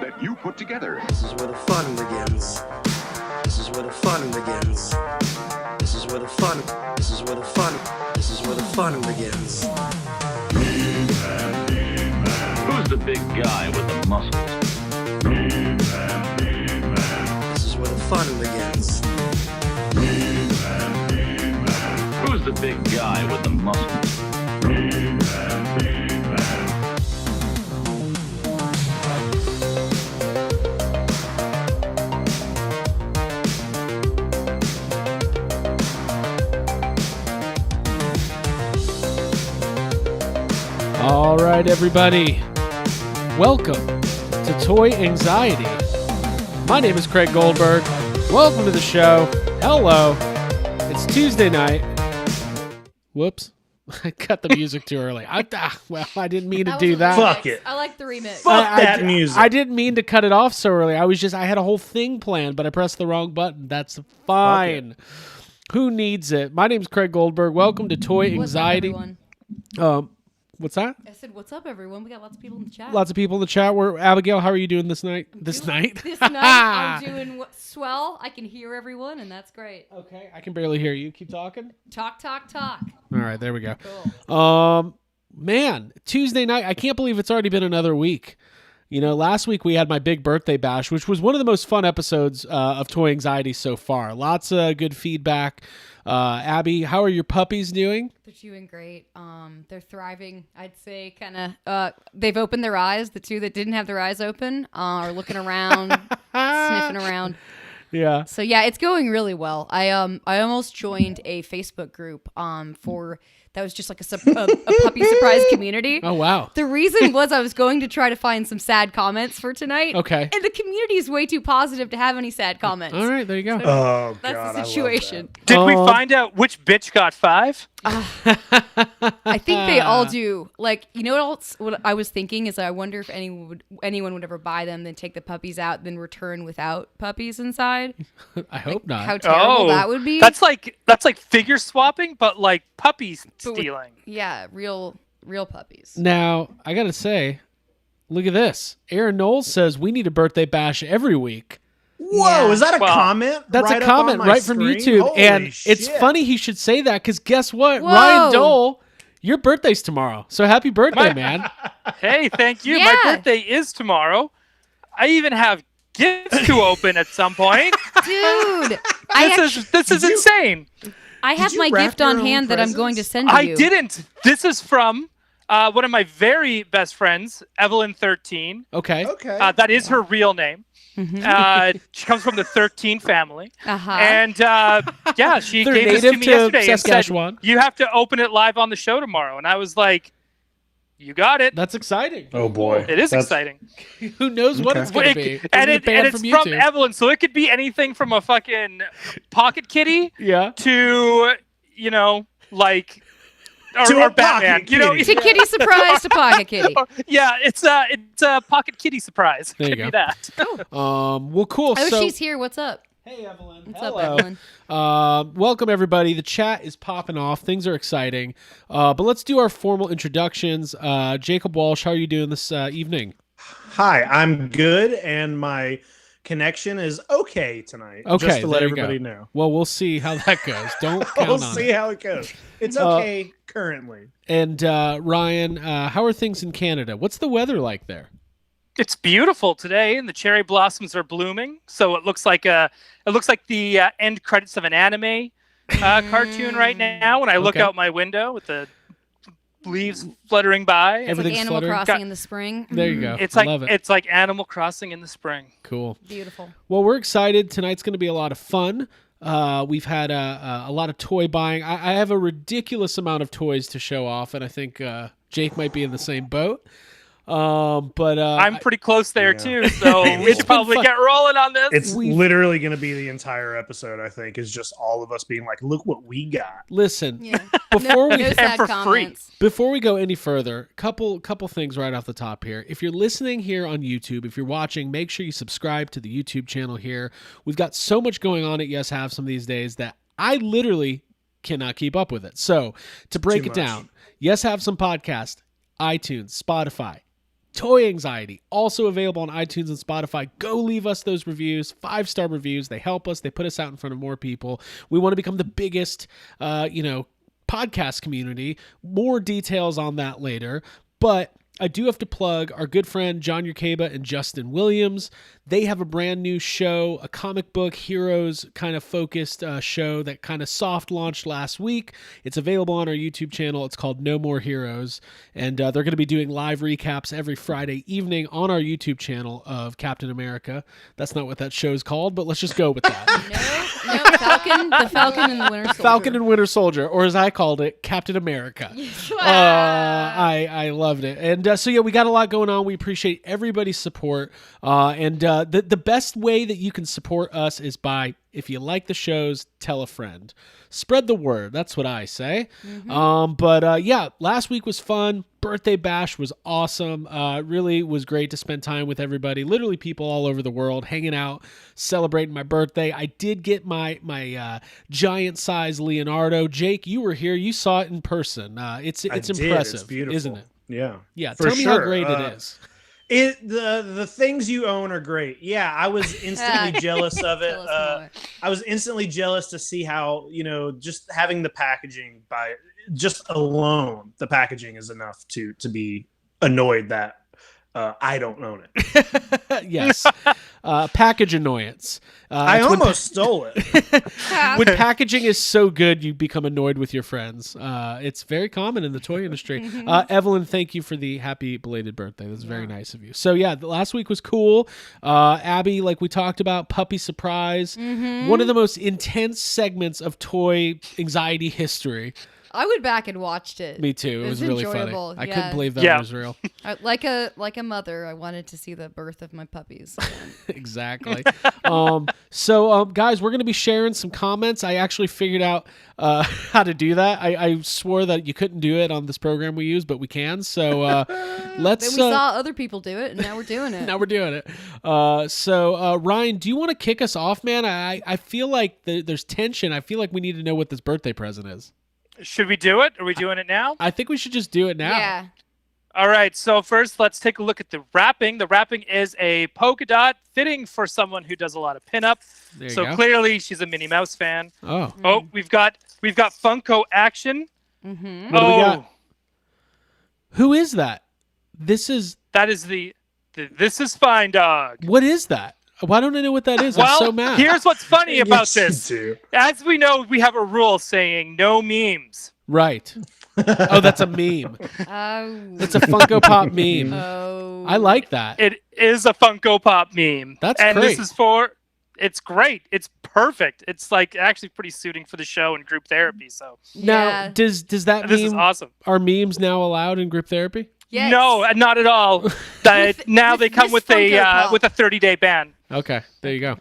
that you put together. This is where the fun begins. This is where the fun begins. This is where the fun. This is where the fun. This is where the fun begins. Who's the big guy with the muscles? This is where the fun begins. Who's the big guy with the muscles? All right, everybody. Welcome to Toy Anxiety. My name is Craig Goldberg. Welcome to the show. Hello. It's Tuesday night. Whoops. I cut the music too early. I didn't mean to do that. Fuck it. I like the remix. Fuck that music. I didn't mean to cut it off so early. I had a whole thing planned, but I pressed the wrong button. That's fine. Who needs it? My name's Craig Goldberg. Welcome to Toy Anxiety. What's up, everyone? What's that? I said, what's up, everyone? We got lots of people in the chat. Lots of people in the chat. Abigail, how are you doing this night? This night, I'm doing swell. I can hear everyone, and that's great. Okay, I can barely hear you. Keep talking. Talk. All right, there we go. Cool. Man, Tuesday night. I can't believe it's already been another week. You know, last week we had my big birthday bash, which was one of the most fun episodes of Toy Anxiety so far. Lots of good feedback. Abby, how are your puppies doing? They're doing great. They're thriving. I'd say kind of. They've opened their eyes. The two that didn't have their eyes open are looking around, sniffing around. Yeah. So yeah, it's going really well. I almost joined a Facebook group for that was just like a puppy surprise community. Oh wow. The reason was I was going to try to find some sad comments for tonight. Okay. And the community is way too positive to have any sad comments. All right, there you go. Oh, That's God, the situation. Did we find out which bitch got 5? I think they all do. Like, you know what else? What I was thinking is I wonder if anyone would ever buy them, then take the puppies out, then return without puppies inside. I hope not. How terrible that would be. That's like figure swapping, but like puppy stealing. Yeah, real puppies. Now, I got to say, look at this. Aaron Knowles says we need a birthday bash every week. Whoa, is that a comment? That's right a up on comment my right from screen? YouTube. Holy And it's shit. funny he should say that because guess what? Whoa. Ryan Dole, your birthday's tomorrow. So happy birthday, man. Hey, thank you. Yeah. My birthday is tomorrow. I even have gifts to open at some point. Dude, This is insane. I have you my wrap gift on your own hand that I'm going to presents? send to you. I didn't. This is from one of my very best friends, Evelyn13. Okay. Okay. That is her real name. She comes from the 13 family. Uh-huh. And yeah, she They're gave this to native me to yesterday and said, Saskatchewan. you have to open it live on the show tomorrow. And I was like, you got it. That's exciting. Oh boy. It is exciting. Who knows what it's going to be? And It's banned it's from YouTube. Evelyn, so it could be anything from a fucking pocket kitty Yeah. to, you know, like, To or a Batman. pocket You know, kitty. To kitty surprise to pocket kitty. yeah, it's a pocket kitty surprise. There you Could be go. that. Well, cool. Oh, so, she's here. What's up? hey, Evelyn. What's Hello. up, Evelyn? Welcome, everybody. The chat is popping off. Things are exciting. But let's do our formal introductions. Jacob Walsh, how are you doing this evening? Hi, I'm good, and my connection is okay tonight. Okay, just to let there you go. everybody know. Well, we'll see how that goes. Don't count We'll on see it. how it goes. It's okay currently. And Ryan, how are things in Canada? What's the weather like there? It's beautiful today, and the cherry blossoms are blooming. So it looks like the end credits of an anime cartoon right now. When I look Okay. out my window with the leaves fluttering by, It's like Everything's Animal fluttering. Crossing in the spring. There you go. it's I like love it. it's like Animal Crossing in the spring. Cool. Beautiful. Well, we're excited. Tonight's going to be a lot of fun. We've had a lot of toy buying. I have a ridiculous amount of toys to show off, and I think Jake might be in the same boat. But I'm pretty close there Yeah. too, so we It's should probably been get rolling on this. It's We've- literally going to be the entire episode, I think, is just all of us being like, look what we got. listen, Yeah. before we no sad for free. comments. Before we go any further, couple things right off the top here. If you're listening here on YouTube, if you're watching, make sure you subscribe to the YouTube channel here. We've got so much going on at Yes Have Some these days that I literally cannot keep up with it. So to break Too it much. down, Yes Have Some podcast, iTunes, Spotify, Toy Anxiety, also available on iTunes and Spotify. Go leave us those reviews, 5-star reviews. They help us. They put us out in front of more people. We want to become the biggest, podcast community. More details on that later. But I do have to plug our good friend John Yerkeba and Justin Williams. They have a brand new show, a comic book heroes kind of focused show that kind of soft launched last week. It's available on our YouTube channel. It's called No More Heroes. And they're going to be doing live recaps every Friday evening on our YouTube channel of Captain America. That's not what that show's called, but let's just go with that. No, the Falcon and the Winter Soldier. Falcon and Winter Soldier, or as I called it, Captain America. I loved it. And so, yeah, we got a lot going on. We appreciate everybody's support. The best way that you can support us is by, if you like the shows, tell a friend. Spread the word. That's what I say. Yeah, last week was fun. Birthday bash was awesome. Really was great to spend time with everybody. Literally people all over the world hanging out, celebrating my birthday. I did get my giant size Leonardo. Jake, you were here. You saw it in person. It's impressive, It's beautiful. isn't it? Yeah. Yeah. For Tell me how sure. great it is. The things you own are great. Yeah, I was instantly jealous of it. Tell us more. I was instantly jealous to see how, just having the packaging by just alone, the packaging is enough to be annoyed that I don't own it. Yes. Package annoyance. I it's when almost stole it. when packaging is so good, you become annoyed with your friends. It's very common in the toy industry. Evelyn, thank you for the happy belated birthday. That's very nice of you. So yeah, the last week was cool. Abby, like we talked about, puppy surprise. One of the most intense segments of toy anxiety history. I went back and watched it. Me too. It was really enjoyable. funny. I Yeah. couldn't believe that was real. Like a mother, I wanted to see the birth of my puppies. Exactly. So guys, we're going to be sharing some comments. I actually figured out how to do that. I swore that you couldn't do it on this program we use, but we can. So let's. Then we saw other people do it, and now we're doing it. Now we're doing it. So Ryan, do you want to kick us off, man? I feel like there's tension. I feel like we need to know what this birthday present is. Should we do it? Are we doing it now? I think we should just do it now. Yeah. All right. So first, let's take a look at the wrapping. The wrapping is a polka dot, fitting for someone who does a lot of pinup. There you So go. clearly, she's a Minnie Mouse fan. Oh. Oh, we've got Funko action. What do we got? Who is that? That is the This is Fine Dog. What is that? Why don't I know what that is? I'm so mad. Here's what's funny about Yes, you this. do. As we know, we have a rule saying no memes. Right. Oh, that's a meme. Oh. That's a Funko Pop meme. Oh. I like that. It is a Funko Pop meme. That's and great. It's great. It's perfect. It's like actually pretty suiting for the show and group therapy. So Now, Yeah. does that and this is mean awesome. are memes now allowed in group therapy? Yes. No, not at all. Now with they come this with Funko Pop. a 30-day ban. Okay, there you go.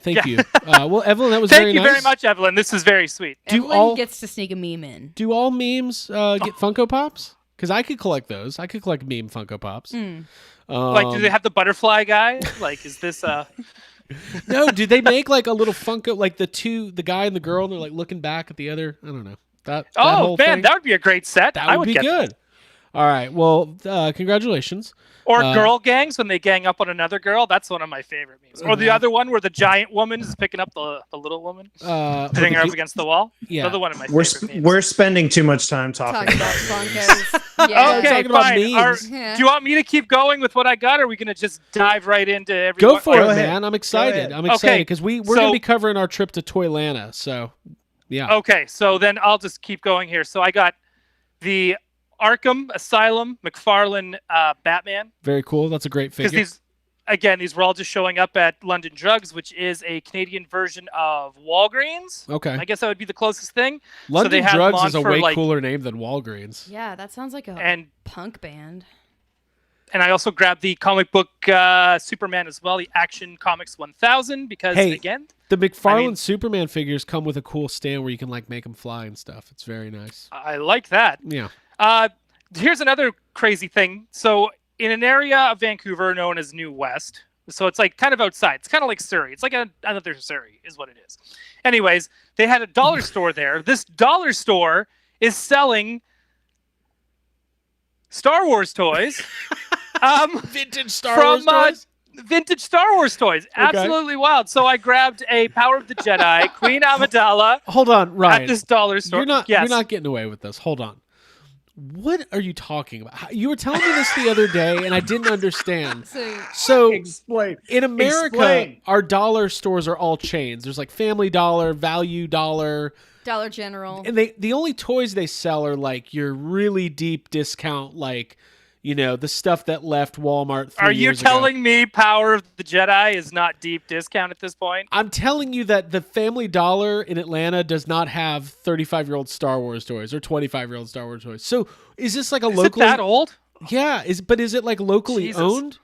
Thank you. Well, Evelyn, that was Thank very you nice. very much, Evelyn. This is very sweet. Do Evelyn all- gets to sneak a meme in. Do all memes get Funko Pops? Because I could collect those. I could collect meme Funko Pops. Like, do they have the butterfly guy? Like, is this No, do they make like a little Funko, like the guy and the girl, and they're like looking back at the other? I don't know. That Oh whole man, thing? that would be a great set. That I would be get good. that. All right. Well, congratulations. Or Uh, girl gangs when they gang up on another girl. That's one of my favorite memes. Or the other one where the giant woman is picking up the little woman, hitting her up against the wall. Yeah. Another one of my We're favorite memes. we're spending too much time Talk talking about about Funkos. Yeah. Okay, talking about fine. memes. Yeah. Do you want me to keep going with what I got, or are we gonna just dive right into every? Go for Go it, ahead. man. I'm excited. ahead. I'm excited Okay, because we're so- going to be covering our trip to Toylanta. So, yeah. Okay, so then I'll just keep going here. So I got the Arkham Asylum McFarlane Batman, Very cool. That's a great because figure. these were all just showing up at London Drugs, which is a Canadian version of Walgreens. Okay. I guess that would be the closest thing. London they had Drugs them is on a for, way like- cooler name than Walgreens. Yeah, that sounds like a And punk band. I also grabbed the comic book Superman as well, the Action Comics 1000, because Hey. again, The McFarlane I mean- Superman figures come with a cool stand where you can like make them fly and stuff. It's very nice. I like that. Yeah. Here's another crazy thing. So in an area of Vancouver known as New West, so it's like kind of outside. It's kind of like Surrey. It's like another Surrey is what it is. Anyways, they had a dollar store there. This dollar store is selling Star Wars toys Vintage Star Wars from toys? vintage Star Wars toys. Absolutely wild. So I grabbed a Power of the Jedi, Queen Amidala, Hold on, Ryan. at this dollar store. You're Yes. not getting away with this. Hold on. What are you talking about? You were telling me this the other day, and I didn't understand. So Explain. in America, Explain. our dollar stores are all chains. There's like Family Dollar, Value Dollar, Dollar General. and the only toys they sell are like your really deep discount, like the stuff that left Walmart 3 Are you years ago. telling me Power of the Jedi is not deep discount at this point? I'm telling you that the Family Dollar in Atlanta does not have 35-year-old Star Wars toys or 25-year-old Star Wars toys. So is this like a Is it locally? that old? Yeah. Is it like locally Jesus. owned?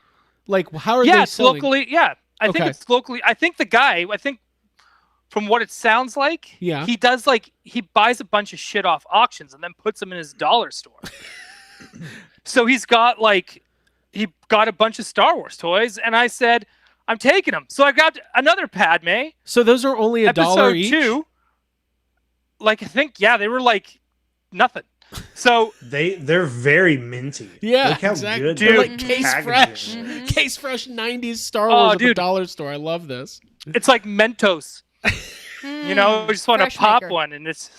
Like how are Yeah, they it's selling? locally. Yeah, I think Okay. it's locally. I think the guy. From what it sounds like, Yeah. he does he buys a bunch of shit off auctions and then puts them in his dollar store. So he's got he got a bunch of Star Wars toys, and I said, I'm taking them. So I grabbed another Padme. So those are only $1 Episode each. 2. I think they were nothing. So They're very minty. Yeah, Look how exactly. good They're the like case packaging fresh, is. case fresh '90s Star Wars at the dude. dollar store. I love this. it's like Mentos. You just want to Fresh pop maker. one, and it's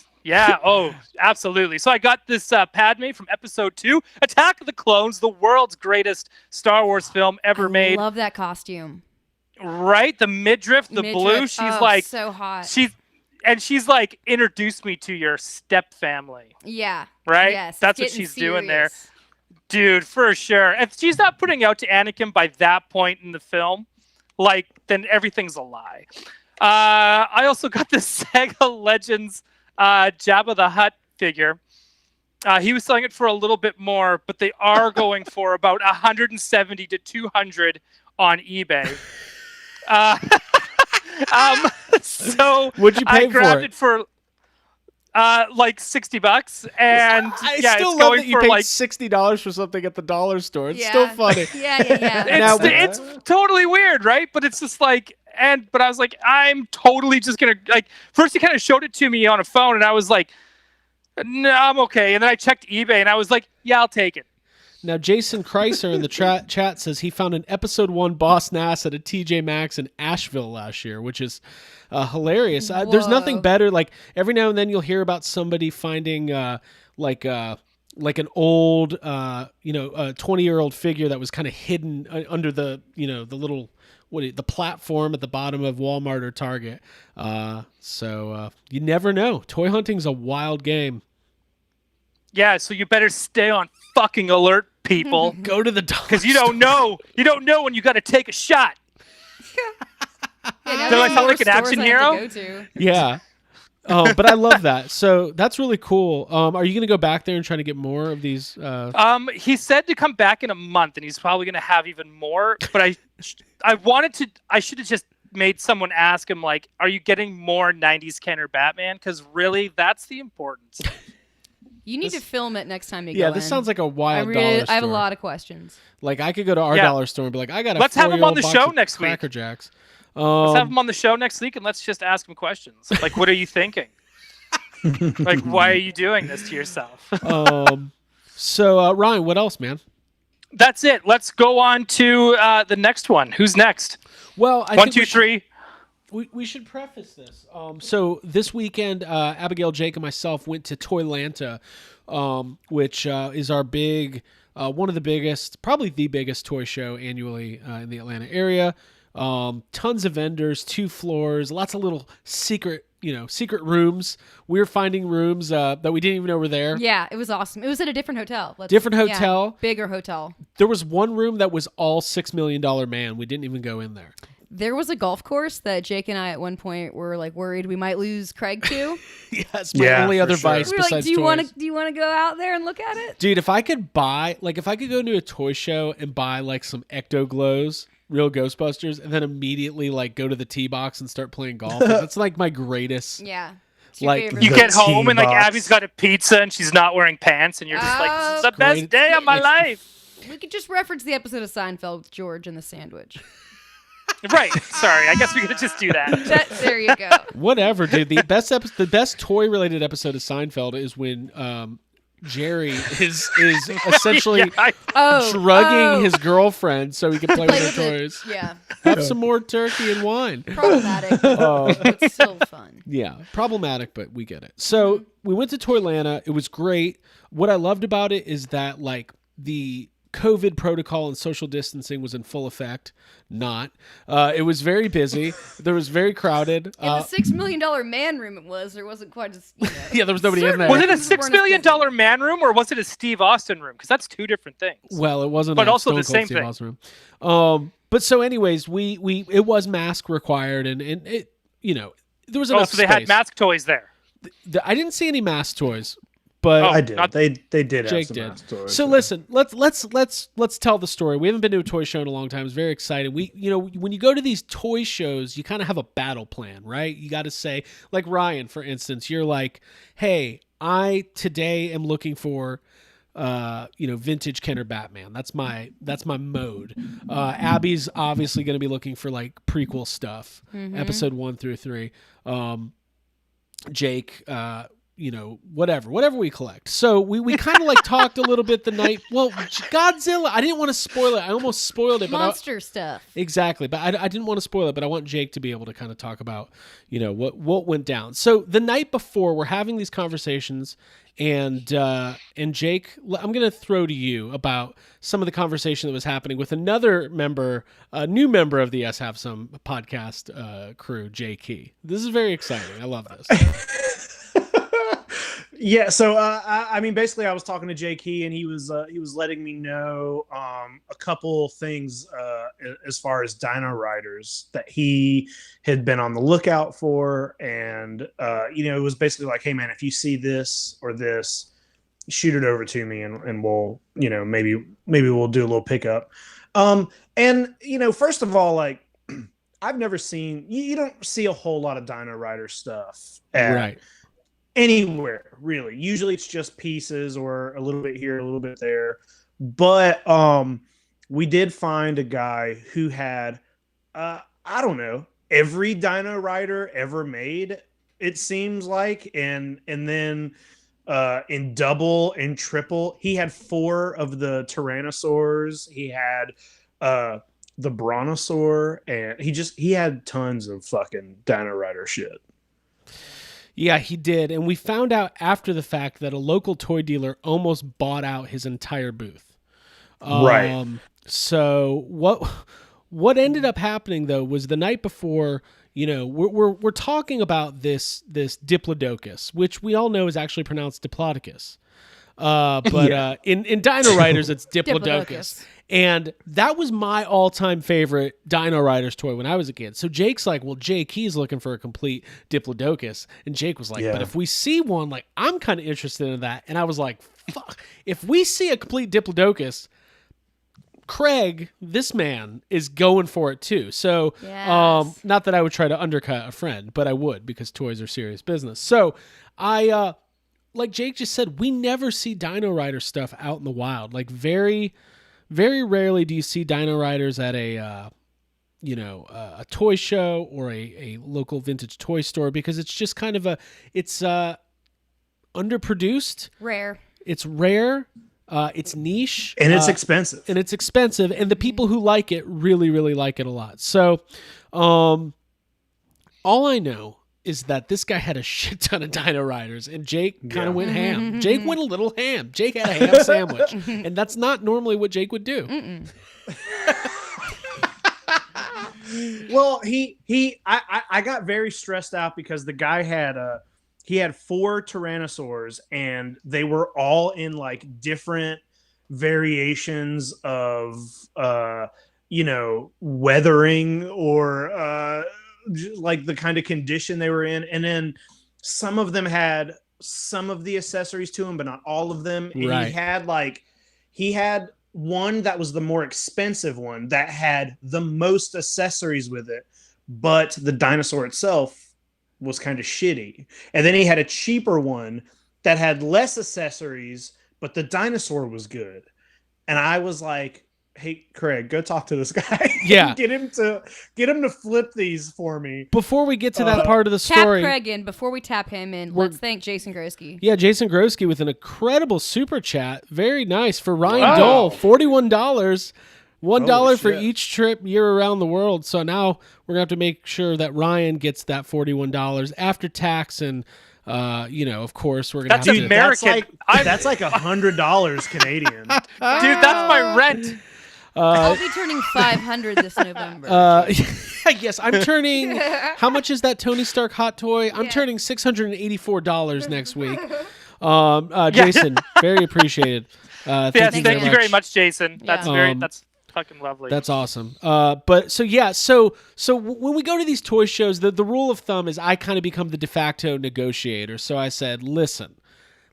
absolutely. So I got this Padme from Episode 2, Attack of the Clones, the world's greatest Star Wars film ever made. Love that costume. Right, the midriff, the blue. Midriff. She's Oh, so hot. she's like, introduced me to your step family. Yeah. Right? Yes. That's what getting she's doing there. serious. Dude, for sure. If she's not putting out to Anakin by that point in the film, then everything's a lie. I also got the Sega Legends Jabba the Hutt figure. He was selling it for a little bit more, but they are going for about 170 to 200 on eBay. So What'd you pay I grabbed for it for $60, and I yeah, still it's love going that you for paid $60 for something at the dollar store. It's still funny. Yeah. Now- it's totally weird, right? But it's just but I was like, I'm totally just gonna first he kind of showed it to me on a phone, and I was like, no, I'm okay. And then I checked eBay, and I was like, yeah, I'll take it. Now, Jason Kreiser in the chat says he found an Episode 1 Boss Nass at a TJ Maxx in Asheville last year, which is hilarious. There's nothing Whoa. better. Like every now and then you'll hear about somebody finding like an old 20-year-old figure that was kind of hidden under the the little the platform at the bottom of Walmart or Target. So you never know. Toy hunting's a wild game. Yeah, so you better stay on fucking alert, people, Go to the dollar because you don't know. You don't know when you got to take a shot. Yeah, Do I there's sound more like an stores action I have to hero? go to. Yeah. But I love that. So that's really cool. Are you going to go back there and try to get more of these? He said to come back in a month, and he's probably going to have even more. But I should have just made someone ask him, are you getting more 90s Kenner Batman? Because really, that's the importance. You need to film it next time you Yeah, go this in. sounds like a wild dollar store. I have a lot of questions. Like I could go to our Yeah. dollar store and be like, I got a Let's have him on the 4-year-old show box of next week. Cracker Jacks. Let's have him on the show next week, and let's just ask him questions. What are you thinking? Why are you doing this to yourself? So Ryan, what else, man? That's it. Let's go on to the next one. Who's next? Well, I One, think two, three. We should preface this. So this weekend, Abigail, Jake, and myself went to Toylanta, which is our big, one of the biggest, probably the biggest toy show annually in the Atlanta area. Tons of vendors, 2 floors, lots of little secret rooms. We were finding rooms that we didn't even know were there. Yeah, it was awesome. It was at a different hotel. Different hotel. Bigger hotel. There was one room that was all $6 million man. We didn't even go in there. There was a golf course that Jake and I at one point were worried we might lose Craig to. Yes, my Yeah, only for other sure. vice We were like, besides do you toys. want to go out there and look at it? Dude, if I could buy, if I could go into a toy show and buy some Ecto Glows, real Ghostbusters, and then immediately go to the tee box and start playing golf, that's my greatest. Yeah. It's your favorite. You The get home and T-box. Abby's got a pizza and she's not wearing pants, and you're just this is the best Great. day of my life. We could just reference the episode of Seinfeld with George and the sandwich. Right. Sorry. I guess we could just do that. There you go. Whatever, dude. The best toy related episode of Seinfeld is when Jerry is essentially Yeah, drugging his girlfriend so he can play with her it. toys. Yeah, Have some more turkey and wine. problematic, but still fun. Yeah, problematic, but we get it. So we went to Toylanta. It was great. What I loved about it is that like the COVID protocol and social distancing was in full effect. Not. It was very busy. There was very crowded. In the $6 million man room, there wasn't quite as. Yeah, there was nobody in there. was it a $6 million man room or was it a Steve Austin room? Because that's two different things. Well, it wasn't, but a also Stone the Cold same Steve thing. Austin room. But so, anyways, we it was mask required, and it there was enough. So they space. had mask toys there. I didn't see any mask toys. But Oh, I did. not- They did. Have Jake some did. mask toys. So listen, let's tell the story. We haven't been to a toy show in a long time. It's very exciting. When you go to these toy shows, you kind of have a battle plan, right? You got to say, like Ryan, for instance, you're like, hey, I today am looking for vintage Kenner Batman. That's my mode. Abby's obviously going to be looking for like prequel stuff, episode 1 through 3. Jake, whatever we collect. So we kind of like talked a little bit the night. Well, Godzilla, I didn't want to spoil it. I almost spoiled it, but Monster stuff. Exactly, but I didn't want to spoil it. But I want Jake to be able to kind of talk about, what went down. So the night before, we're having these conversations, and Jake, I'm gonna throw to you about some of the conversation that was happening with another member, a new member of the Yes Have Some podcast crew, Jake Key. This is very exciting. I love this. Yeah, so I mean, basically, I was talking to Jake Key, and he was letting me know a couple things as far as Dino Riders that he had been on the lookout for, and it was basically like, hey man, if you see this or this, shoot it over to me, and we'll maybe we'll do a little pickup. And first of all, like I've never seen you don't see a whole lot of Dino Rider stuff Right. anywhere really. Usually it's just pieces or a little bit here, a little bit there. But we did find a guy who had I don't know, every Dino Rider ever made, it seems like, and then in double and triple, he had 4 of the Tyrannosaurs. He had the Brontosaur, and he had tons of fucking Dino Rider shit. Yeah, he did. And we found out after the fact that a local toy dealer almost bought out his entire booth. Right. So what ended up happening though was the night before, we're talking about this Diplodocus, which we all know is actually pronounced Diplodocus. In Dino Riders, it's Diplodocus. And that was my all-time favorite Dino Riders toy when I was a kid. So Jake's like, well, Jake, he's looking for a complete Diplodocus. And Jake was like, but if we see one, like, I'm kind of interested in that. And I was like, fuck, if we see a complete Diplodocus, Craig, this man, is going for it too. So, Yes. not that I would try to undercut a friend, but I would, because toys are serious business. So I, like Jake just said, we never see Dino Rider stuff out in the wild. Like very, very rarely do you see Dino Riders at a toy show or a local vintage toy store, because it's just kind of it's underproduced. Rare. It's rare. It's niche. And it's expensive. And the people who like it really, really like it a lot. So all I know is that this guy had a shit ton of Dino Riders, and Jake kind of went ham. Jake went a little ham. Jake had a ham sandwich, and that's not normally what Jake would do. Well, I got very stressed out because the guy had he had 4 Tyrannosaurs, and they were all in like different variations of weathering or like the kind of condition they were in. And then some of them had some of the accessories to them, but not all of them. And Right. he had one that was the more expensive one that had the most accessories with it, but the dinosaur itself was kind of shitty. And then he had a cheaper one that had less accessories, but the dinosaur was good. And I was like, hey, Craig, go talk to this guy. Yeah. get him to flip these for me. Before we get to that part of the Tap story, Craig in before we tap him in. Let's thank Jason Grosky. yeah, Jason Grosky with an incredible super chat. Very nice for Ryan Dole, $41. $1 for shit. each trip year around the world. So now we're gonna have to make sure that Ryan gets that $41 after tax, and of course we're gonna That's have to. American. That's like $100 Canadian. Dude, that's my rent. I'll be turning 500 this November. Yes, I'm turning. How much is that Tony Stark hot toy? I'm turning $684 next week. Jason, very appreciated. Yes, thank you very much, Jason. Yeah. That's fucking lovely. That's awesome. So when we go to these toy shows, the rule of thumb is I kind of become the de facto negotiator. So I said, listen,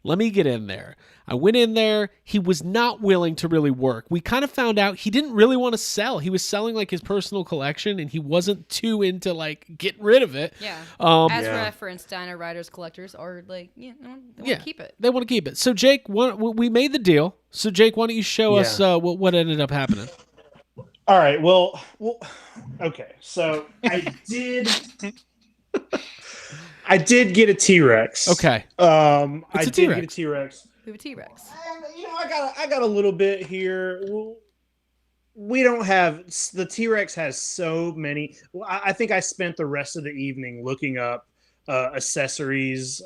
let me get in there. I went in there. He was not willing to really work. We kind of found out he didn't really want to sell. He was selling like his personal collection, and he wasn't too into like getting rid of it. Yeah. Yeah. Reference, Dino Riders collectors are like, they want to keep it. They want to keep it. So Jake, we made the deal. So Jake, why don't you show us what ended up happening? All right. Well, okay. So I did get a T-Rex. Okay. I a did T-Rex. get a T-Rex. We have a T-Rex. And, I got a little bit here. We don't have the T-Rex has so many. I think I spent the rest of the evening looking up accessories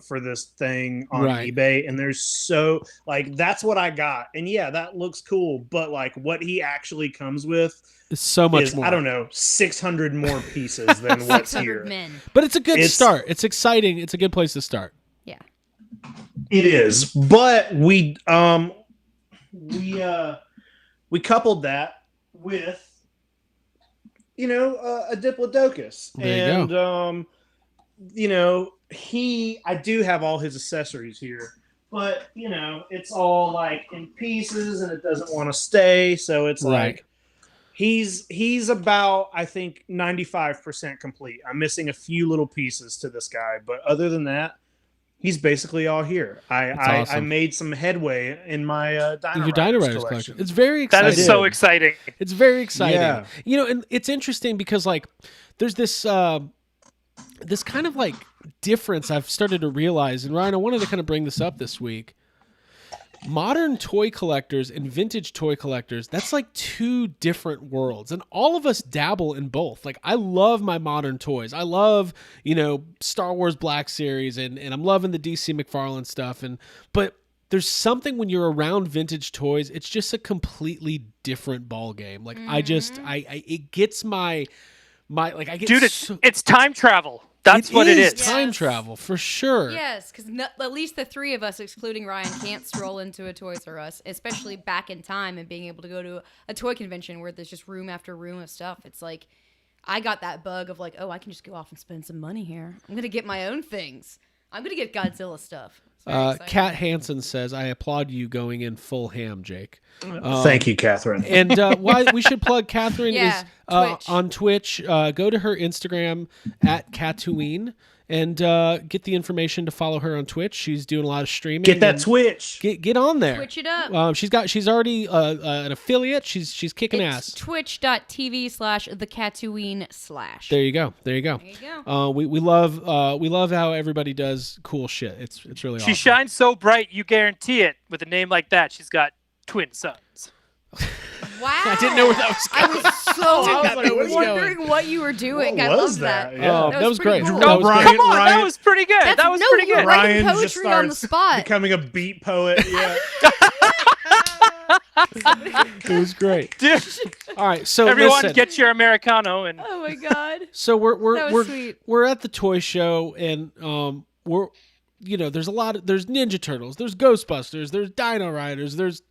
for this thing on eBay, and there's so that's what I got, and yeah, that looks cool, but like what he actually comes with is so much more. I don't know, 600 more pieces than what's here. Men. But it's a good start. It's exciting. It's a good place to start. Yeah. It is, but we coupled that with a Diplodocus, There you and I do have all his accessories here, but it's all like in pieces, and it doesn't want to stay, so it's like he's about, I think, 95% complete. I'm missing a few little pieces to this guy, but other than that, he's basically all here. I made some headway in my Dino Riders collection. It's very exciting. That is so exciting. It's very exciting. Yeah. And it's interesting because like there's this this kind of like difference I've started to realize. And Ryan, I wanted to kind of bring this up this week. Modern toy collectors and vintage toy collectors, that's like two different worlds. And all of us dabble in both. Like, I love my modern toys. I love, Star Wars Black Series, and I'm loving the DC McFarlane stuff. But there's something when you're around vintage toys, it's just a completely different ball game. Like, it gets I get Dude, it's time travel. That's what it is. Time travel, for sure. Yes, because at least the three of us, excluding Ryan, can't stroll into a Toys R Us, especially back in time and being able to go to a toy convention where there's just room after room of stuff. It's like, I got that bug of like, I can just go off and spend some money here. I'm going to get my own things. I'm going to get Godzilla stuff. Kat Hansen says, I applaud you going in full ham, Jake. Thank you, Catherine. And why we should plug Catherine is Twitch. on Twitch. Go to her Instagram at Catooine and get the information to follow her on Twitch. She's doing a lot of streaming. Get that Twitch. Get on there. Twitch it up. She's already an affiliate. She's kicking ass. Twitch.tv/thecatooine/. There you go. There you go. We love how everybody does cool shit. It's really awesome. She shines so bright, you guarantee it. With a name like that, she's got twin sons. Wow. I didn't know where that was going. I was so was wondering what you were doing. What I was love that. that? That was pretty great. cool. That was Ryan- great. Come on, Ryan- that was pretty good. That was pretty good. you're writing Ryan just poetry on the starts spot. becoming a beat poet. Yeah. It was great. Dude, All right, so everyone listen. get your Americano and Oh my god. So That was sweet. we're at the toy show, and we're there's there's Ninja Turtles, there's Ghostbusters, there's Dino Riders, there's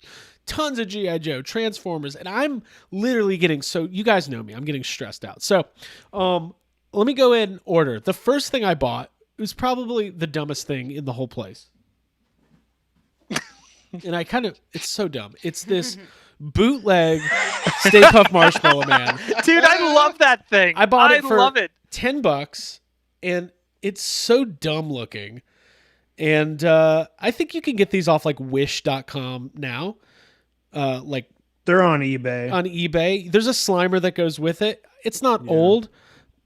tons of G.I. Joe, Transformers, and I'm literally getting, so you guys know me, I'm getting stressed out. So let me go in order. The first thing I bought was probably the dumbest thing in the whole place. And it's so dumb. It's this bootleg Stay Puft Marshmallow Man. dude, I love that thing. I bought it for love it. $10, and it's so dumb looking. And I think you can get these off like Wish.com now. Like They're on eBay. On eBay. There's a Slimer that goes with it. It's not old,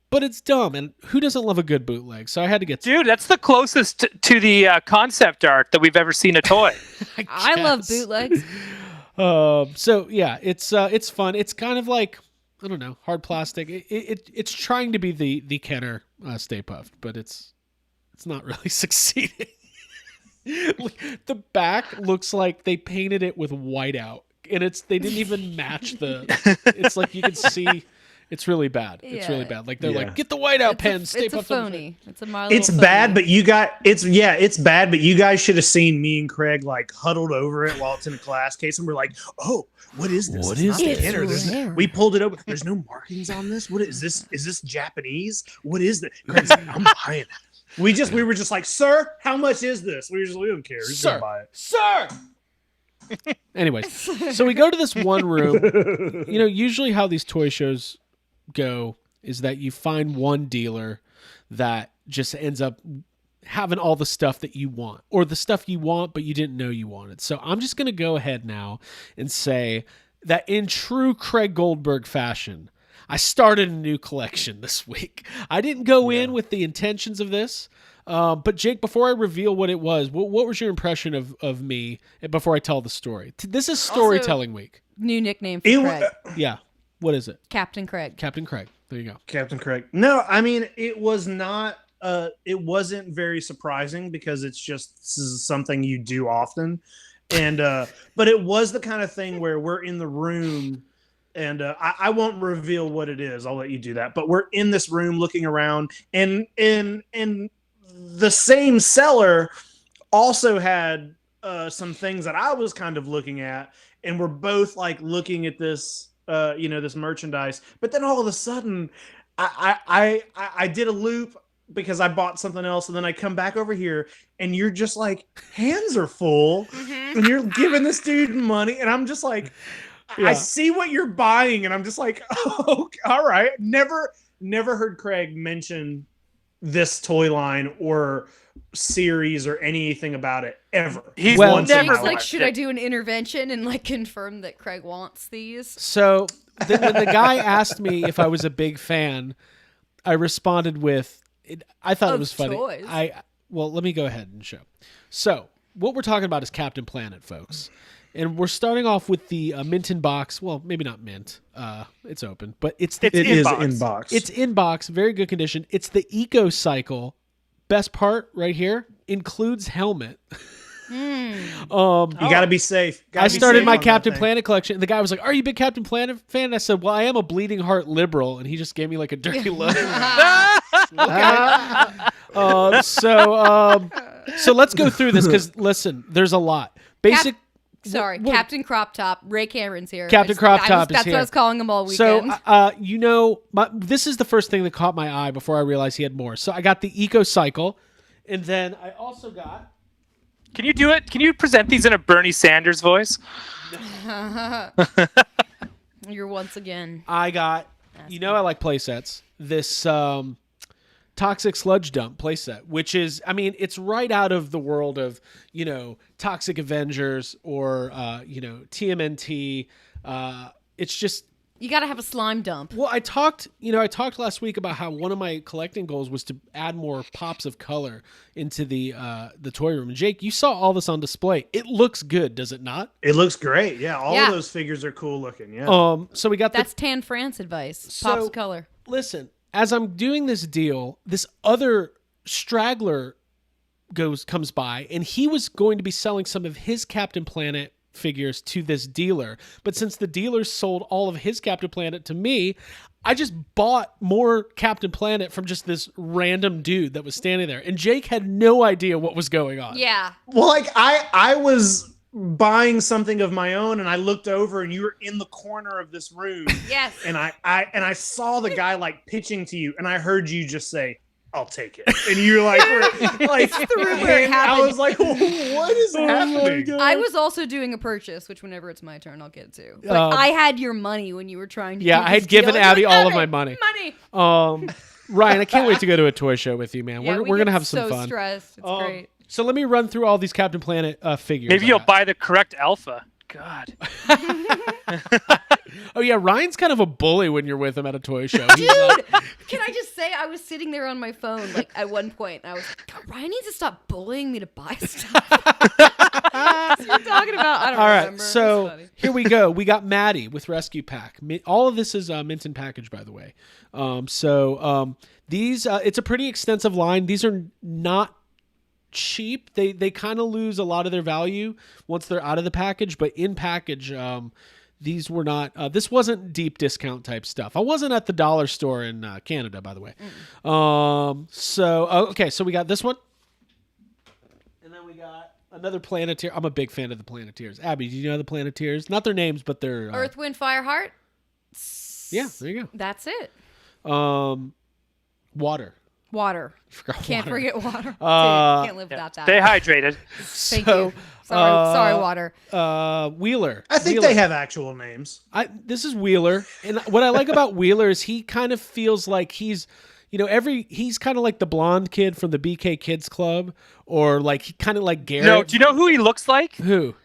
but it's dumb. And who doesn't love a good bootleg? So I had to get. Dude, that's the closest to the concept art that we've ever seen a toy. I love bootlegs. So yeah, it's fun. It's kind of like, I don't know, hard plastic. It's trying to be the Kenner Stay Puft, but it's not really succeeding. The back looks like they painted it with whiteout, and they didn't even match the. It's like you can see. It's really bad. It's really bad. Like they're like, get the whiteout pen. Stay It's a Puft. phony. It's a Milo. It's bad, but it's bad, but you guys should have seen me and Craig like huddled over it while it's in a glass case, and we're like, oh, what is this? What It's is not this? Kenner. We pulled it over. There's no markings on this. What is this? Is this Japanese? What is this? Craig's like, I'm buying it. We were just like, sir, how much is this? We don't care. We're just gonna buy it. Sir. Anyways, so we go to this one room. Usually how these toy shows go is that you find one dealer that just ends up having all the stuff that you want, or the stuff you want but you didn't know you wanted. So I'm just going to go ahead now and say that in true Craig Goldberg fashion, I started a new collection this week. I didn't go in with the intentions of this, but Jake, before I reveal what it was, what was your impression of me before I tell the story? This is storytelling week. New nickname for Craig. Yeah. What is it? Captain Craig. Captain Craig. There you go. Captain Craig. No, I mean, it was not, it wasn't very surprising because it's just this is something you do often. And, but it was the kind of thing where we're in the room and I won't reveal what it is. I'll let you do that. But we're in this room looking around and the same seller also had some things that I was kind of looking at, and we're both like looking at this, this merchandise. But then all of a sudden, I did a loop because I bought something else, and then I come back over here, and you're just like, hands are full, and you're giving this dude money, and I'm just like, I see what you're buying, and I'm just like, oh, all right. Never heard Craig mention this toy line or series or anything about it ever. He's Jake's like, should I do an intervention and like confirm that Craig wants these? So when the guy asked me if I was a big fan, I responded with, I thought it was funny. Toys. Well, let me go ahead and show. So what we're talking about is Captain Planet, folks. And we're starting off with the mint in box. Well, maybe not mint. It's open, but it is in box. It's in box, very good condition. It's the Eco Cycle. Best part right here includes helmet. You got to be safe. I started my Captain Planet collection. And the guy was like, "Are you a big Captain Planet fan?" And I said, "Well, I am a bleeding heart liberal," and he just gave me like a dirty look. So let's go through this because listen, there's a lot. Captain Crop Top. Ray Cameron's here. Captain Crop Top is here. That's what I was calling him all weekend. So, this is the first thing that caught my eye before I realized he had more. So I got the Eco Cycle, and then I also got... Can you do it? Can you present these in a Bernie Sanders voice? You're once again. I got... I like play sets. This... Toxic Sludge Dump playset, which is, it's right out of the world of, Toxic Avengers or, TMNT. It's just... You got to have a slime dump. Well, I talked last week about how one of my collecting goals was to add more pops of color into the toy room. And Jake, you saw all this on display. It looks good, does it not? It looks great. Yeah, all of those figures are cool looking. Yeah. So we got That's Tan France advice. Pops of color. Listen, as I'm doing this deal, this other straggler comes by, and he was going to be selling some of his Captain Planet figures to this dealer. But since the dealer sold all of his Captain Planet to me, I just bought more Captain Planet from just this random dude that was standing there. And Jake had no idea what was going on. Yeah. Well, like I was buying something of my own, and I looked over, and you were in the corner of this room. Yes. And I saw the guy like pitching to you, and I heard you just say, "I'll take it." And you were like, I was like, "What is happening?" I was also doing a purchase, which whenever it's my turn, I'll get to. But I had your money when you were trying to. Yeah, I had given Abby all of my money. Ryan, I can't wait to go to a toy show with you, man. Yeah, we're gonna have some so fun. Stressed. It's great. So let me run through all these Captain Planet figures. Maybe you'll buy the correct alpha. God. Oh yeah, Ryan's kind of a bully when you're with him at a toy show. He's Dude, like, can I just say I was sitting there on my phone like at one point and I was like, God, Ryan needs to stop bullying me to buy stuff. What you're talking about? I don't all right, remember. It's so funny. here we go. We got Maddie with Rescue Pack. All of this is mint in package, by the way. These it's a pretty extensive line. These are not cheap. They kind of lose a lot of their value once they're out of the package, but in package, these were not. This wasn't deep discount type stuff. I wasn't at the dollar store in Canada, by the way. So we got this one, and then we got another Planeteer. I'm a big fan of the Planeteers. Abby, do you know the Planeteers? Not their names, but their Earth, Wind, Fire, Heart. Yeah, there you That's it. go. Water. Water. Forgot Can't water. forget water. Dude, can't live without that. Stay hydrated. Thank you. Sorry, water. Wheeler. I think Wheeler. they have actual names. This is Wheeler, and what I like about Wheeler is he kind of feels like he's kind of like the blonde kid from the BK Kids Club, or like he kind of like Garrett. No, do you know who he looks like? Who?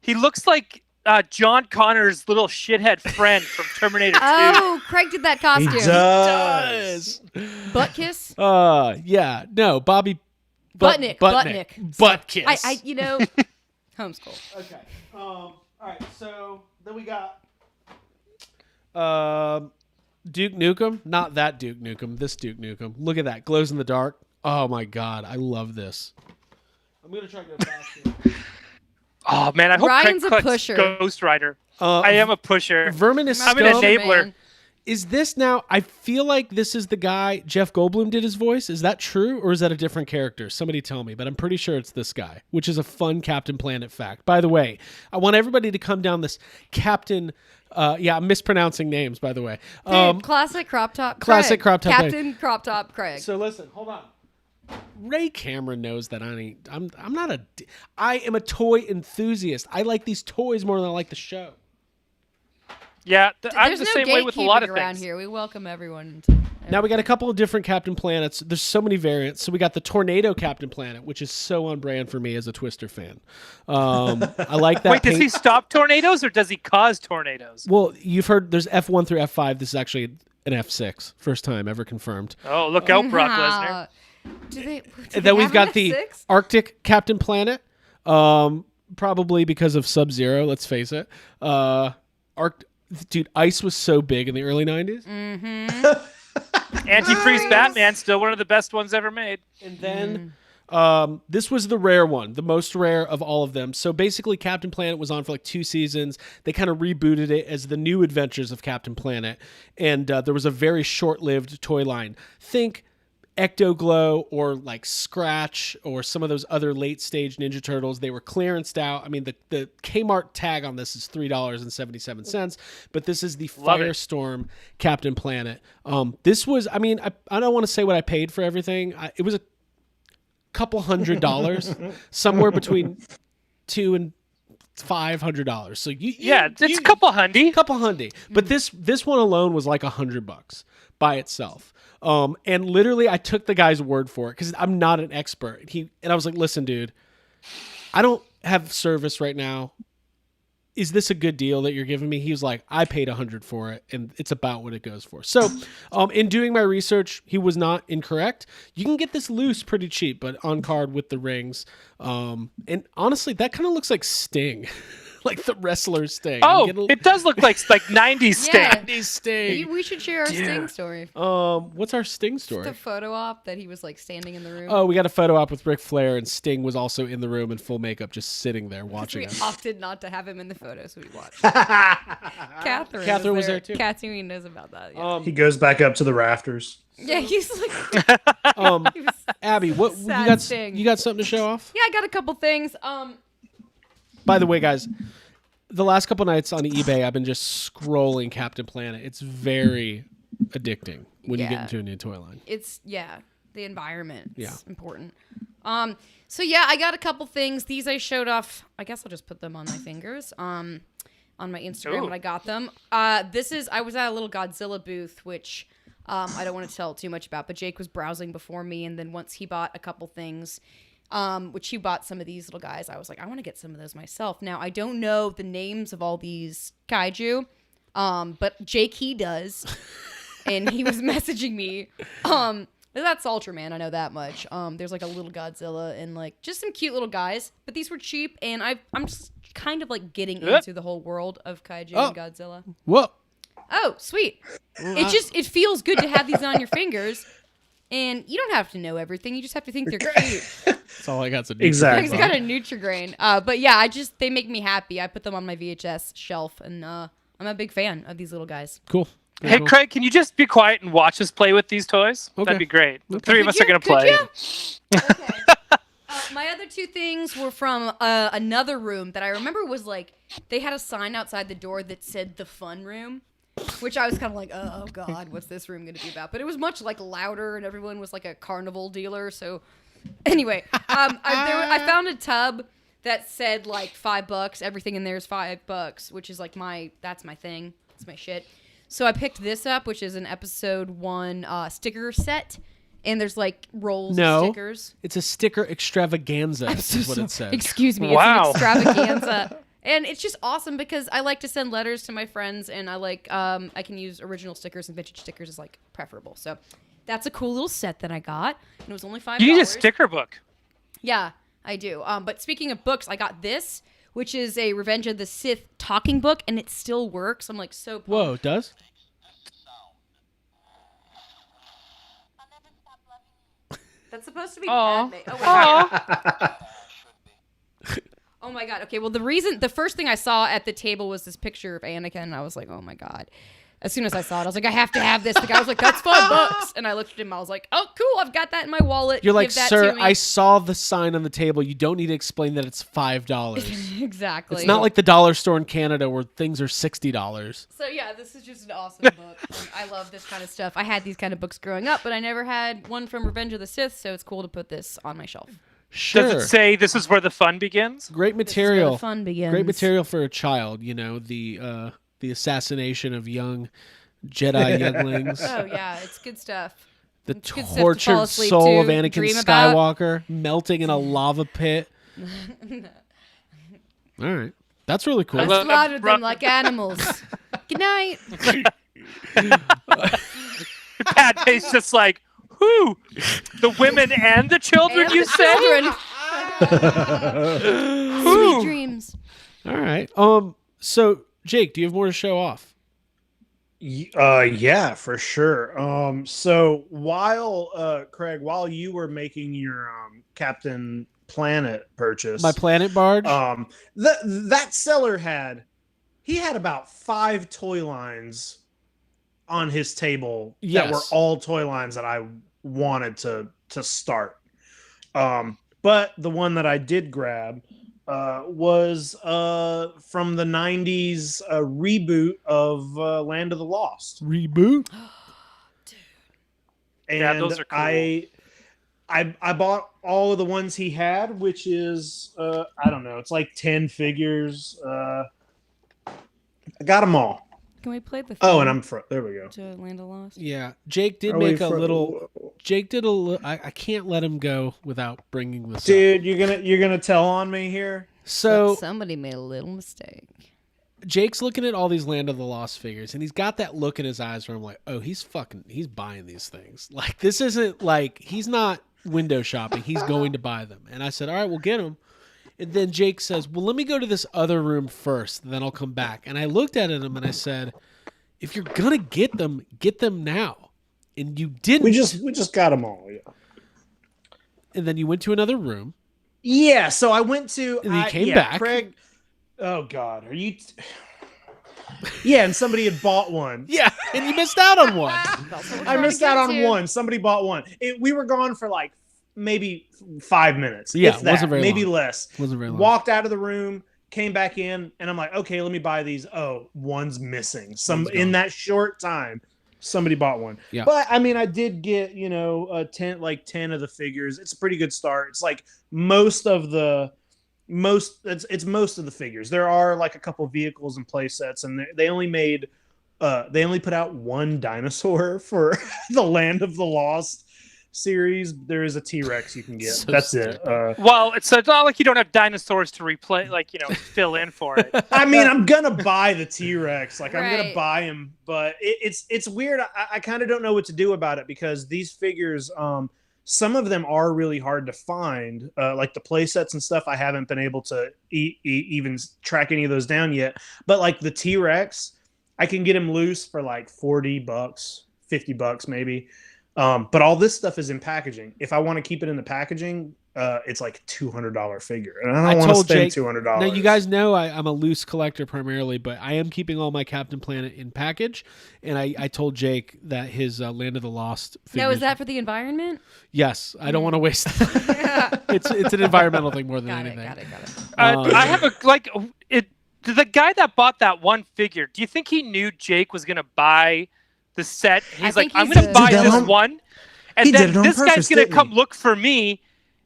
He looks like John Connor's little shithead friend from Terminator 2. Oh, Craig did that costume. He does. Butt kiss. Yeah, no, Bobby. Buttnick. Butt kiss. I homeschool. Okay. All right. So then we got Duke Nukem. Not that Duke Nukem. This Duke Nukem. Look at that. Glows in the dark. Oh my God. I love this. I'm gonna try to go fast here. Oh man, I hope Ryan's Craig a collects pusher. Ghost Rider. I am a pusher. Verminous I'm an Scum. enabler. Man. Is this now? I feel like this is the guy Jeff Goldblum did his voice. Is that true, or is that a different character? Somebody tell me, but I'm pretty sure it's this guy, which is a fun Captain Planet fact. By the way, I want everybody to come down this Captain. I'm mispronouncing names, by the way. Dude, classic crop top. classic Craig. crop top Captain crop top. Craig. So listen, hold on. Ray Cameron knows that I'm not a. I am a toy enthusiast. I like these toys more than I like the show. Yeah, I'm There's the no same way with a lot of gatekeeping around things. here. We welcome everyone. Now we got a couple of different Captain Planets. There's so many variants. So we got the Tornado Captain Planet, which is so on brand for me as a Twister fan. I like that. Wait, does he stop tornadoes or does he cause tornadoes? Well, you've heard there's F1 through F5. This is actually an F6. First time ever confirmed. Oh, look out, Brock Lesnar. And then we've got the Arctic Captain Planet. Probably because of Sub-Zero, let's face it. Dude, ice was so big in the early 90s. Antifreeze Batman, still one of the best ones ever made. And then this was the rare one, the most rare of all of them. So basically, Captain Planet was on for like 2 seasons. They kind of rebooted it as the New Adventures of Captain Planet. And there was a very short-lived toy line. Think Ectoglow or like Scratch or some of those other late-stage Ninja Turtles. They were clearanced out. I mean, the Kmart tag on this is $3.77, but this is the Firestorm Captain Planet. This was, I mean, I don't want to say what I paid for everything. It was a couple $100, somewhere between $200 and $500. So it's a couple hundy. But this one alone was like $100 by itself. And literally I took the guy's word for it because I'm not an expert. And I was like, listen, dude, I don't have service right now. Is this a good deal that you're giving me? He was like, I paid $100 for it, and it's about what it goes for. So in doing my research, he was not incorrect. You can get this loose pretty cheap, but on card with the rings. And honestly, that kind of looks like Sting. Like the wrestler Sting. Oh, it does look like 90s Sting. Yeah. 90s Sting. We should share our Sting story. What's our Sting story? The photo op that he was like standing in the room. Oh, we got a photo op with Ric Flair, and Sting was also in the room in full makeup, just sitting there watching We us. opted not to have him in the photo, so we watched. Catherine was there too. Catherine knows about that. Yeah, He goes back up to the rafters. yeah he's like. He was Abby, what you sad got? Sting. You got something to show off? Yeah, I got a couple things. By the way, guys, the last couple nights on eBay, I've been just scrolling Captain Planet. It's very addicting when you get into a new toy line. It's the environment. It's Yeah. important. So yeah, I got a couple things. These I showed off. I guess I'll just put them on my fingers. On my Instagram when I got them. I was at a little Godzilla booth, which I don't want to tell too much about, but Jake was browsing before me, and then once he bought a couple things, which he bought some of these little guys. I was like, I want to get some of those myself. Now, I don't know the names of all these kaiju, but Jake, he does. And he was messaging me. That's Ultraman, I know that much. There's like a little Godzilla and like just some cute little guys. But these were cheap, and I'm just kind of like getting into the whole world of kaiju and Godzilla. Whoa. Oh, sweet. It feels good to have these on your fingers. And you don't have to know everything. You just have to think they're cute. That's all I got to do. Exactly. He's got a Nutrigrain. But yeah, they make me happy. I put them on my VHS shelf, and I'm a big fan of these little guys. Cool. Hey, Craig, can you just be quiet and watch us play with these toys? Okay. That'd be great. The Okay. three of us are going to play. Okay. My other two things were from another room that I remember was like, they had a sign outside the door that said the fun room. Which I was kind of like, oh God, what's this room going to be about? But it was much like louder, and everyone was like a carnival dealer. So, anyway, I found a tub that said like $5. Everything in there is $5, which is like that's my thing. It's my shit. So I picked this up, which is an episode 1 sticker set, and there's like rolls of stickers. It's a sticker extravaganza. Is what it says. Excuse me. Wow. It's an extravaganza. And it's just awesome because I like to send letters to my friends, and I like I can use original stickers, and vintage stickers is like preferable. So that's a cool little set that I got. And it was only $5. You need a sticker book. Yeah, I do. But speaking of books, I got this, which is a Revenge of the Sith talking book, and it still works. I'm like so pumped. Whoa, it does? That's supposed to be Aw. Padme. Oh my god. Okay, well the first thing I saw at the table was this picture of Anakin, and I was like, oh my god. As soon as I saw it, I was like, I have to have this. The guy was like, that's $5. And I looked at him, I was like, oh cool, I've got that in my wallet. You're like, Give that sir, to me." I saw the sign on the table. You don't need to explain that it's $5. Exactly. It's not like the dollar store in Canada where things are $60. So yeah, this is just an awesome book. I love this kind of stuff. I had these kind of books growing up, but I never had one from Revenge of the Sith, so it's cool to put this on my shelf. Sure. Does it say this is where the fun begins? Great This is where material. the fun begins. Great material for a child, you know, the assassination of young Jedi younglings. Oh yeah, it's good stuff. The It's good stuff to fall tortured asleep soul of to, Anakin dream about. Skywalker melting in a lava pit. All right. That's really cool. I love- slaughtered them like animals. Good night. Padme's just like, who? The women and the children, And you the say? children. Who? Sweet dreams. All right. So Jake, do you have more to show off? Yeah, for sure. So while Craig, while you were making your Captain Planet purchase, My planet barge? that seller had about 5 toy lines on his table that were Yes. all toy lines that I wanted to start. But the one that I did grab was from the 90s reboot of Land of the Lost. Reboot? And Yeah, those are cool. I bought all of the ones he had, which is I don't know, it's like 10 figures. I got them all. Can we play the Oh, and I'm there we go. to Land of Lost? Yeah. Jake did Are we make a fro- little. Jake did a little. I can't let him go without bringing this up. Dude, you're gonna tell on me here? So Somebody made a little mistake. Jake's looking at all these Land of the Lost figures, and he's got that look in his eyes where I'm like, oh, he's buying these things. Like, this isn't like, he's not window shopping. He's going to buy them. And I said, all right, we'll get them. And then Jake says, well, let me go to this other room first, and then I'll come back. And I looked at him and I said, if you're going to get them now. And you didn't. We just got them all. Yeah. And then you went to another room. Yeah, so I went to. And he came back. Craig. Oh God, are you? Yeah, and somebody had bought one. Yeah, and you missed out on one. I missed out on one. Somebody bought one. We were gone for like maybe 5 minutes. Yeah, if it wasn't very maybe long. less. Wasn't very long. Walked out of the room, came back in, and I'm like, okay, let me buy these. Oh, one's missing. One's In gone. that short time, somebody bought one. Yeah. But I mean, I did get 10 of the figures. It's a pretty good start. It's like most of the figures. There are like a couple vehicles and play sets, and they only put out one dinosaur for the Land of the Lost. series, there is a T-Rex you can get. So That's it. Well, it's not like you don't have dinosaurs to replay, like, fill in for it. I mean, I'm gonna buy the T-Rex. Like, I'm gonna Right. buy him, but it's weird. I kind of don't know what to do about it because these figures, some of them are really hard to find. Like the play sets and stuff, I haven't been able to even track any of those down yet. But like the T-Rex, I can get him loose for like $40, $50 maybe. But all this stuff is in packaging. If I want to keep it in the packaging, it's like $200 figure, and I don't want to spend $200. Now, you guys know I'm a loose collector primarily, but I am keeping all my Captain Planet in package. And I told Jake that his Land of the Lost figures... Now, is that for the environment? Yes. I don't want to waste that. It's an environmental thing more than anything. Got it. I have the guy that bought that one figure, do you think he knew Jake was going to buy the set? He's like, I'm going to buy this one, and then this guy's going to come look for me,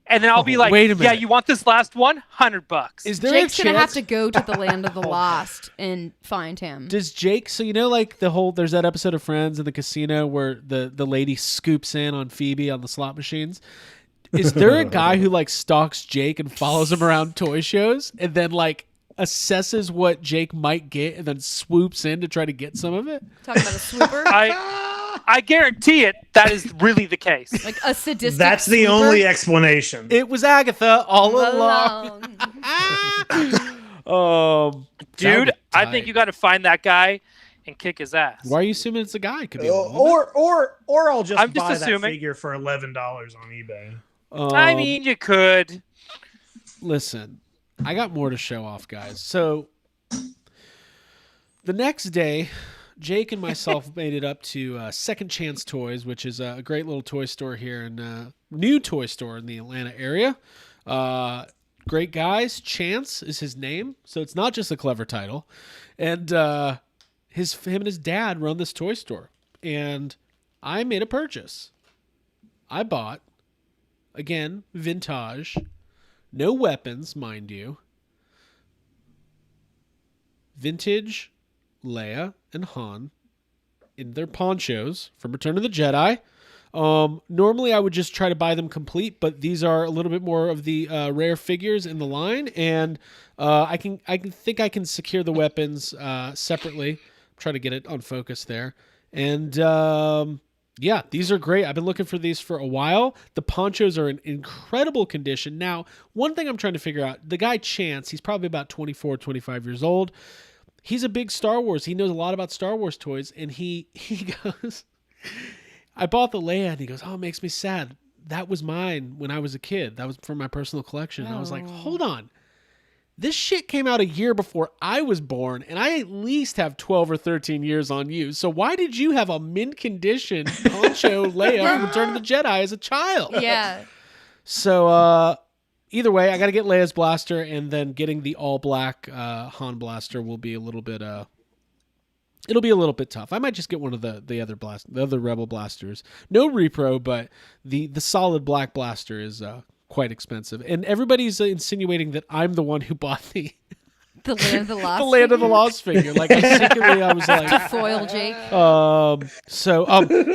and then I'll be like, wait a minute. yeah, you want this last one? $100. Is there Jake's a gonna have chance... to go to the Land of the Lost and find him. Does Jake... So, like there's that episode of Friends in the casino where the lady scoops in on Phoebe on the slot machines. Is there a guy who like stalks Jake and follows him around toy shows and then like assesses what Jake might get and then swoops in to try to get some of it? Talking about a swooper, I guarantee it. That is really the case. like a sadistic. That's the swooper? only explanation. It was Agatha all along. Dude, I think you got to find that guy and kick his ass. Why are you assuming it's a guy? It could be a woman. Or I'll just I'm just buy assuming. that figure for $11 on eBay. I mean, you could. Listen, I got more to show off, guys. So the next day, Jake and myself made it up to Second Chance Toys, which is a great little toy store here and new toy store in the Atlanta area. Great guys. Chance is his name, so it's not just a clever title. And him and his dad run this toy store. And I made a purchase. I bought, again, vintage, no weapons, mind you, vintage Leia and Han in their ponchos from Return of the Jedi. Normally I would just try to buy them complete, but these are a little bit more of the rare figures in the line, and I can secure the weapons separately. Try to get it on focus there. And yeah, these are great. I've been looking for these for a while. The ponchos are in incredible condition. Now, one thing I'm trying to figure out, the guy Chance, he's probably about 24, 25 years old. He's a big Star Wars. He knows a lot about Star Wars toys, and he goes, I bought the Leia, and he goes, oh, it makes me sad. That was mine when I was a kid. That was from my personal collection. And I was like, hold on. This shit came out a year before I was born, and I at least have 12 or 13 years on you. So why did you have a mint condition poncho Leia from Return of the Jedi as a child? Yeah. So either way, I got to get Leia's blaster, and then getting the all black Han blaster will be a little bit. It'll be a little bit tough. I might just get one of the other Rebel blasters. No repro, but the solid black blaster is quite expensive, and everybody's insinuating that I'm the one who bought the Land of the Lost. the Land of the Lost figure. Like I was like, to foil Jake.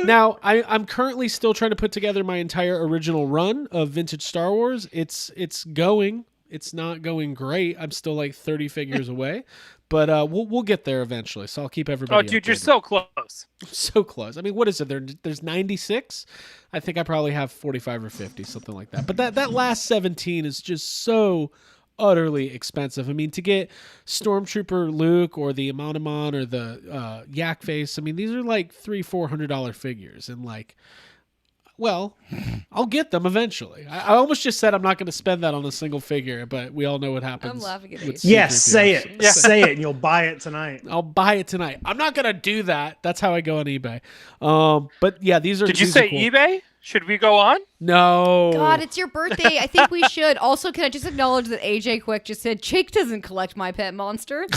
Now I'm currently still trying to put together my entire original run of vintage Star Wars. It's going. It's not going great. I'm still like 30 figures away, but we'll get there eventually. So I'll keep everybody. Oh, dude, you're so close. So close. I mean, what is it? There's 96. I think I probably have 45 or 50, something like that. But that last 17 is just so utterly expensive. I mean, to get Stormtrooper Luke or the Amon or the Yak Face, I mean, these are like $300-$400 figures, and like, well, I'll get them eventually. I almost just said I'm not going to spend that on a single figure, but we all know what happens. I'm laughing at with you. Yes, say C-3PO. it. Say it, and you'll buy it tonight. I'll buy it tonight. I'm not going to do that. That's how I go on eBay. But yeah, these are. Did you these say are cool. eBay? Should we go on? No. God, it's your birthday. I think we should. Also, can I just acknowledge that AJ Quick just said, Jake doesn't collect my pet monster.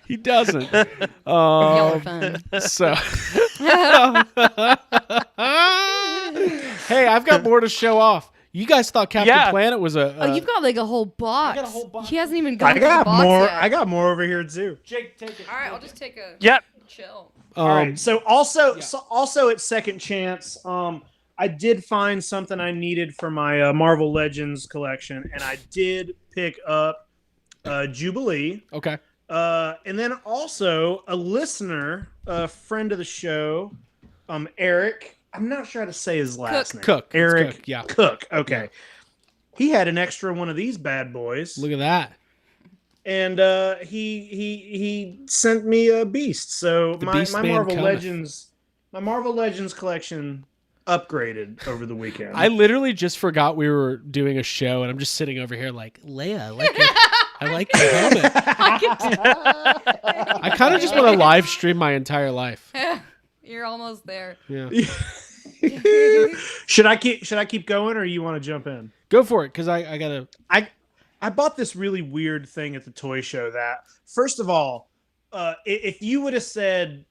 He doesn't. Y'all are fun. So, hey, I've got more to show off. You guys thought Captain Planet was a. Oh, you've got like a whole box. I got a whole box. He hasn't even gone I to the got box more. yet. I got more over here too. Jake, take it. All right, I'll just take a chill. All right. So also at Second Chance, I did find something I needed for my Marvel Legends collection, and I did pick up Jubilee. Okay. And then also a listener, a friend of the show, Eric. I'm not sure how to say his last name. Cook. Eric. It's Cook, yeah. Cook. Okay. He had an extra one of these bad boys. Look at that. And he sent me a Beast. So my Marvel Legends collection upgraded over the weekend. I literally just forgot we were doing a show, and I'm just sitting over here like, Leia, I like your helmet. I kind of just want to live stream my entire life. You're almost there. Yeah. Should I keep going, or you want to jump in? Go for it, because I gotta. I bought this really weird thing at the toy show that, first of all, if you would have said,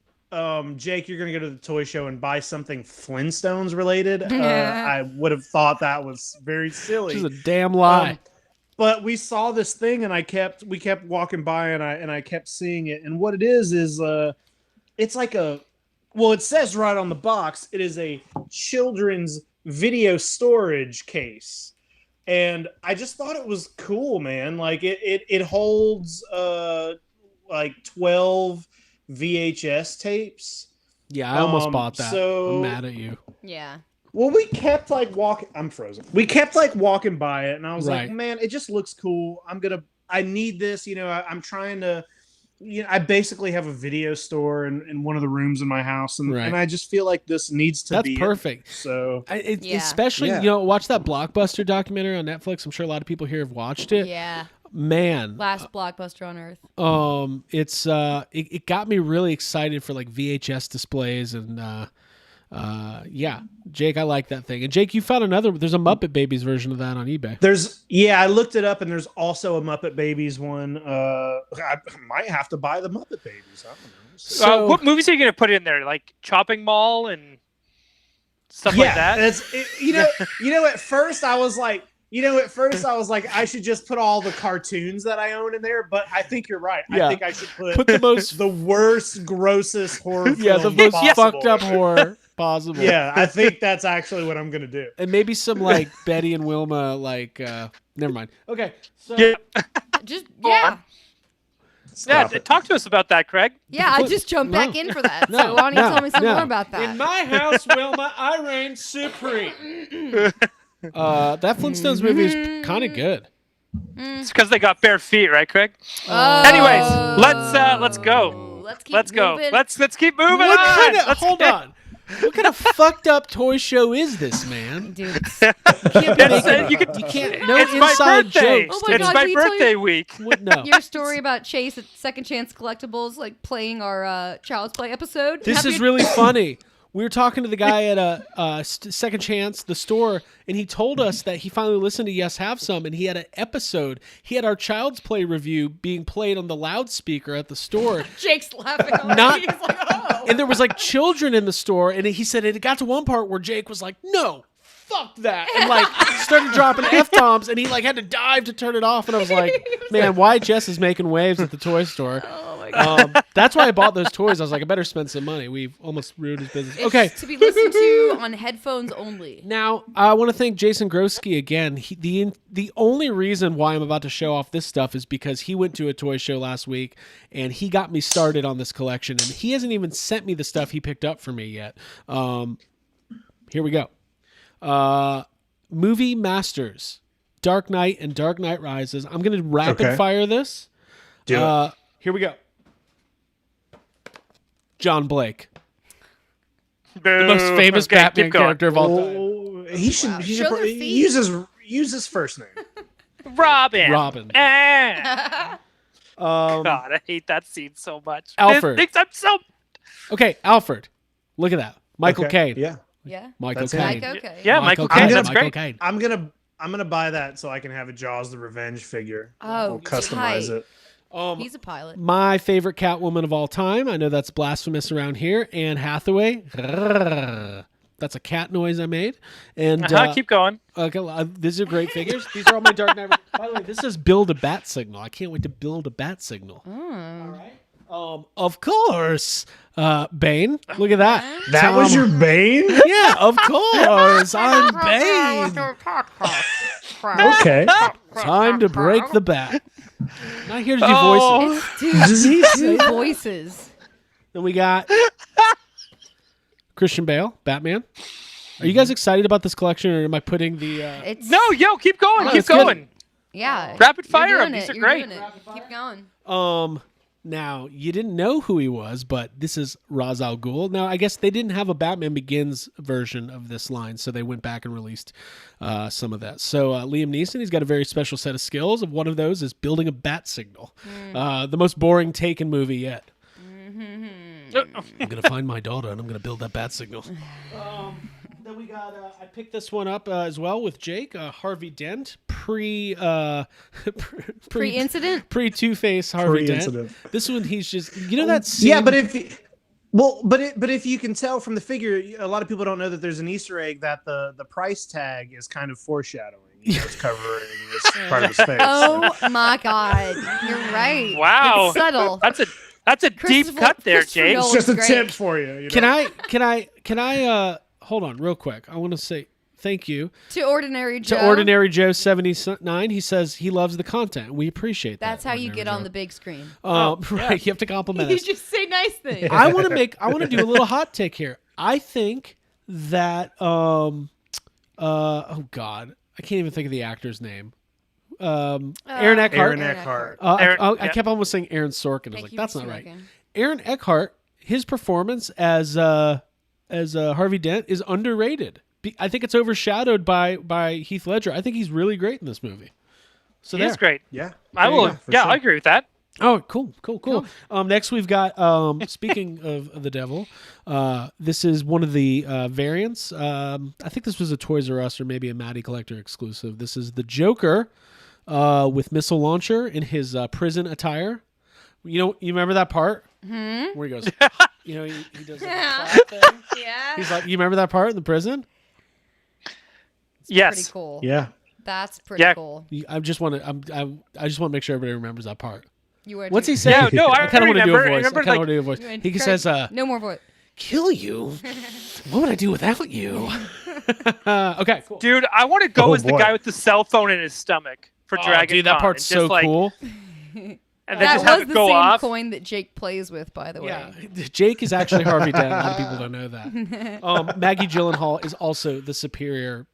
Jake, you're going to go to the toy show and buy something Flintstones related, I would have thought that was very silly. This is a damn lie. But we saw this thing, and we kept walking by, and I kept seeing it. And what it is it's like it says right on the box, it is a children's video storage case. And I just thought it was cool, man. Like it holds like 12 VHS tapes. Yeah, I almost bought that. So I'm mad at you. Yeah. Well, we kept like walking. I'm frozen. We kept like walking by it, and I was Right. like, man, it just looks cool. I need this. I'm trying to. I basically have a video store in one of the rooms in my house, and I just feel like this needs to be. That's perfect. So especially watch that Blockbuster documentary on Netflix. I'm sure a lot of people here have watched it. Yeah. Man, Last blockbuster on Earth. It's it got me really excited for like VHS displays and Jake, I like that thing. And Jake, you found there's a Muppet Babies version of that on eBay. I looked it up, and there's also a Muppet Babies one. I might have to buy the Muppet Babies. I don't know. So, what movies are you going to put in there? Like Chopping Mall and stuff like that? At first I was like, I should just put all the cartoons that I own in there, but I think you're right. Yeah. I think I should put the worst, grossest horror film the most possible. fucked up horror possible. Yeah, I think that's actually what I'm going to do. And maybe some like Betty and Wilma, like, never mind. Okay. So Talk to us about that, Craig. Yeah, I just jumped back in for that. So why don't you tell me some more about that? In my house, Wilma, I reign supreme. That Flintstones movie is kind of good. It's because they got bare feet, right, Craig? Oh. Anyways, let's go. Let's go. Let's keep moving What on. kind of, hold on. What kind of fucked up toy show is this, man? Dude, You can't. No It's my inside birthday. jokes. Oh my It's God, my can you tell birthday week. What? No. your story about Chase at Second Chance Collectibles, like playing our Child's Play episode. This is really funny. We were talking to the guy at Second Chance, the store, and he told us that he finally listened to Yes Have Some, and he had an episode. He had our Child's Play review being played on the loudspeaker at the store. Jake's laughing. He's like, oh. And there was like children in the store, and he said it got to one part where Jake was like, "No, fuck that," and like started dropping F-bombs, and he like had to dive to turn it off. And I was like, "Man, YHS is making waves at the toy store." Oh my God. That's why I bought those toys. I was like, I better spend some money. We've almost ruined his business. It's Okay. to be listened to on headphones only. Now, I want to thank Jason Grosky again. The only reason why I'm about to show off this stuff is because he went to a toy show last week, and he got me started on this collection, and he hasn't even sent me the stuff he picked up for me yet. Here we go. Movie Masters, Dark Knight and Dark Knight Rises. I'm going to rapid fire this. Do it. Here we go. John Blake, the most famous Batman character of all time. He should Show their feet. use his first name. Robin. Um, God, I hate that scene so much. Alfred. I'm so. Okay, Alfred. Look at that. Michael Caine. Yeah. Yeah. Michael That's him. Caine. Like, okay. Yeah, Michael Caine. That's Michael great. Caine. I'm gonna buy that so I can have a Jaws the Revenge figure. Oh, We'll customize tight. it. He's a pilot. My favorite Catwoman of all time. I know that's blasphemous around here. Anne Hathaway. That's a cat noise I made. And Keep going. okay, these are great figures. These are all my Dark Knight. By the way, this is build a bat signal. I can't wait to build a bat signal. All right. Of course, Bane. Look at that. That was your Bane? Yeah, of course. I'm Bane. Okay. Time to break the bat. Now here's your voices. Does he say Two voices. Then we got Christian Bale, Batman. Are you guys excited about this collection, or am I putting the? It's No, keep going. Keep it's good. going. yeah. Rapid You're fire doing 'em. These it. are You're great. doing it. Keep going. Now you didn't know who he was, but this is Ra's al Ghul. Now I guess they didn't have a Batman Begins version of this line, so they went back and released some of that. So Liam Neeson, he's got a very special set of skills. Of one of those is building a bat signal. The most boring Taken movie yet. I'm gonna find my daughter and I'm gonna build that bat signal. Then we got. I picked this one up as well with Jake. Harvey Dent, Pre-incident. pre Two-Face Harvey Dent. Pre-incident. This one, he's just that scene. Yeah, but if you can tell from the figure, a lot of people don't know that there's an Easter egg that the price tag is kind of foreshadowing. It's covering this part of his face. Oh my God, you're right. Wow. It's subtle. That's a deep cut there, Christopher Jake. Nolan. It's just a Great. tip for you. You know? Can I hold on real quick. I want to say thank you To Ordinary Joe. to Ordinary Joe 79. He says he loves the content. We appreciate that. That's how you Ordinary get Joe. on the big screen. Right. You have to compliment You us. just say nice things. I want to do a little hot take here. I think that oh God, I can't even think of the actor's name. Aaron Eckhart. Aaron Eckhart. I kept almost saying Aaron Sorkin. I was like, that's not right. Aaron Eckhart, his performance as Harvey Dent is underrated. I think it's overshadowed by Heath Ledger. I think he's really great in this movie. So He is great. Yeah. I will. for Yeah, sure. I agree with that. Oh, cool. Next, we've got. Speaking of the devil, this is one of the variants. I think this was a Toys R Us or maybe a Matty Collector exclusive. This is the Joker with missile launcher in his prison attire. You remember that part where he goes. He does like a clap thing. Yeah. He's like, you remember that part in the prison? Yes. Pretty cool. Yeah. That's pretty Yeah. cool. I just want to make sure everybody remembers that part. You were What's too. he saying? Yeah, no, I kind of want to do a remember- voice. I remember, kind of want to do a voice. You went He crazy. says, No more voice. kill you? What would I do without you? Okay, cool. Dude, I want to go Oh, as the boy. guy with the cell phone in his stomach for Dragon Dude, that Con part's and just, so like, cool. And then That just have was it the go same off. coin that Jake plays with, by the way. Yeah, Jake is actually Harvey Dent. A lot of people don't know that. Maggie Gyllenhaal is also the superior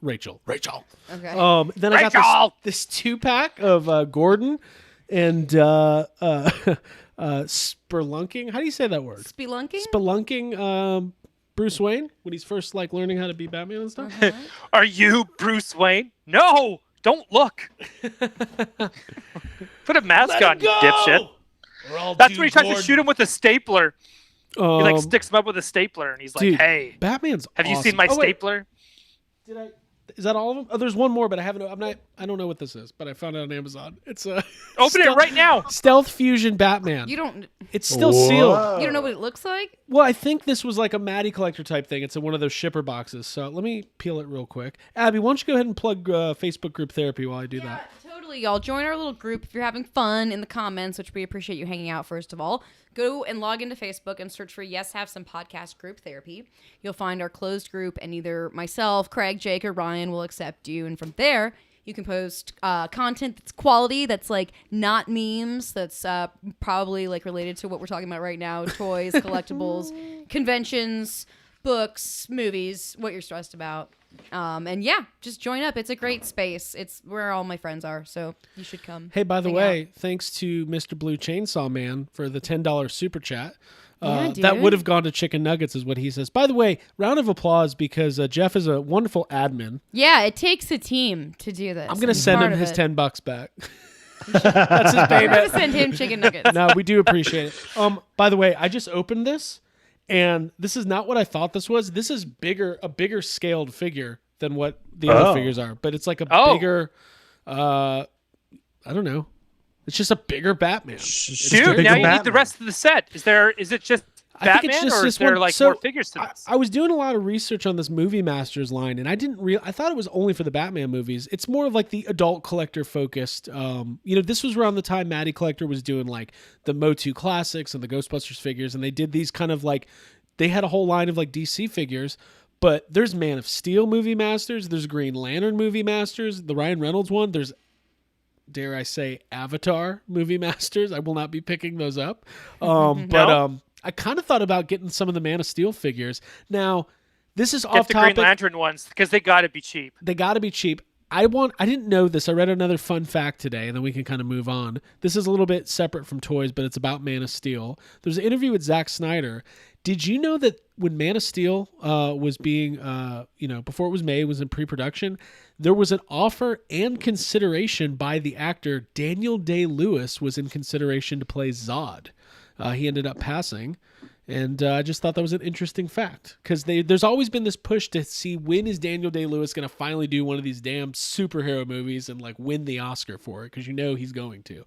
Rachel. Okay. Then I Rachel! got this 2-pack of Gordon and spelunking. How do you say that word? Spelunking? Spelunking Bruce Wayne when he's first learning how to be Batman and stuff. Are you Bruce Wayne? No, don't look. Put a mask on, you dipshit. That's when he tries to shoot him with a stapler. He sticks him up with a stapler, and he's like, dude, "Hey, Batman's. have you awesome. seen my Oh, wait. stapler?" Did I? Is that all of them? Oh, there's one more, but I haven't. I don't know what this is, but I found it on Amazon. It's a Open it right now. Stealth Fusion Batman. You don't It's still sealed. Whoa. you don't know what it looks like? Well, I think this was like a Matty Collector type thing. It's in one of those shipper boxes. So let me peel it real quick. Abby, why don't you go ahead and plug Facebook group therapy while I do that? Totally, y'all. Join our little group if you're having fun in the comments, which we appreciate you hanging out, first of all. Go and log into Facebook and search for Yes Have Some Podcast Group Therapy. You'll find our closed group, and either myself, Craig, Jake, or Ryan will accept you. And from there, you can post content that's quality, that's like not memes, that's probably like related to what we're talking about right now: toys, collectibles, conventions, books, movies, what you're stressed about. And yeah, just join up. It's a great space. It's where all my friends are, so you should come. Hey, by the hang way, out. thanks to Mr. Blue Chainsaw Man for the $10 super chat. Yeah, That dude. would have gone to Chicken Nuggets, is what he says. By the way, round of applause because Jeff is a wonderful admin. Yeah, it takes a team to do this. I'm going to He's send part him of his it. $10 back. That's his We're payment. gonna send him chicken nuggets. No, we do appreciate it. By the way, I just opened this, and this is not what I thought this was. This is a bigger scaled figure than what the other figures are, but it's like a bigger. I don't know. It's just a bigger Batman. Dude, now you need the rest of the set. Is it just Batman, or is there one. like So, more figures to this? I was doing a lot of research on this Movie Masters line, and I thought it was only for the Batman movies. It's more of like the adult collector focused. This was around the time Matty Collector was doing like the Motu Classics and the Ghostbusters figures, and they did these kind of like, they had a whole line of like DC figures. But there's Man of Steel Movie Masters, there's Green Lantern Movie Masters, the Ryan Reynolds one, there's, dare I say, Avatar Movie Masters. I will not be picking those up. I kind of thought about getting some of the Man of Steel figures. Now, this is off Get the topic. Green Lantern ones, because they got to be cheap. They got to be cheap. I didn't know this. I read another fun fact today, and then we can kind of move on. This is a little bit separate from toys, but it's about Man of Steel. There's an interview with Zack Snyder. Did you know that when Man of Steel was being, before it was made, was in pre-production, there was an offer and consideration by the actor Daniel Day-Lewis was in consideration to play Zod. He ended up passing, and I just thought that was an interesting fact because there's always been this push to see when is Daniel Day-Lewis going to finally do one of these damn superhero movies and like win the Oscar for it, because he's going to.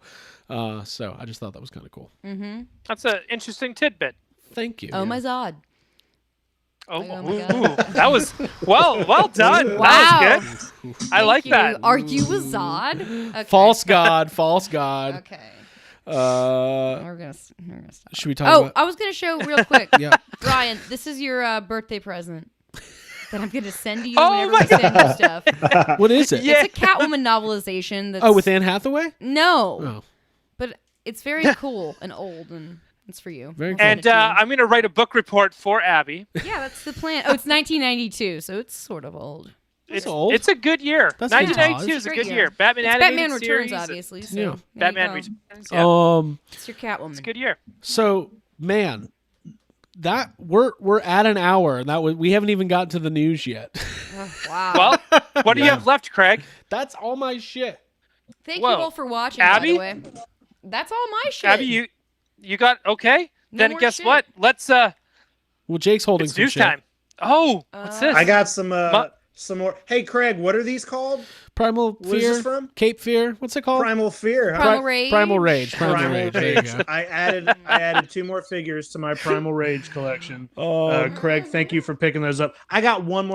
So I just thought that was kind of cool. Mm-hmm. That's an interesting tidbit. Thank you. Oh my Zod. Oh, Oh my God. ooh, that was well done. Wow. That was good. I Thank like you. that. Are you a Zod? Okay. False God. Okay. We're gonna stop. Should we talk Oh, about? I was gonna show real quick. Yeah. Ryan, this is your birthday present that I'm gonna send to you Oh whenever my we send you stuff. What is it? Yeah. It's a Catwoman novelization. That's, Oh, with Anne Hathaway? no, Oh, but it's very cool and old, and it's for you. Very I'll cool. send And it to you. I'm going to write a book report for Abby. Yeah, that's the plan. Oh, it's 1992, so it's sort of old. That's old. It's a good year. That's 1992 is a Great good year. year. Batman It's animated Batman Returns, series. obviously. So Yeah. there you Batman go. Returns. Yeah, It's your Catwoman. it's a good year. So, man, that we're at an hour, and we haven't even gotten to the news yet. Oh, wow. Well, what do you have left, Craig? That's all my shit. Thank whoa. you all for watching, Abby? by the way. That's all my shit. Abby, you got okay? No Then more guess shit. what? Let's Well, Jake's holding it's some news shit. time. Oh, what's this? I got some more. Hey, Craig, what are these called? Primal What is Fear. this from? Cape Fear. What's it called? Primal Fear. Huh? Primal Rage. Primal Rage. Primal Rage. There you Rage. go. I added 2 more figures to my Primal Rage collection. Craig, thank you for picking those up. I got one more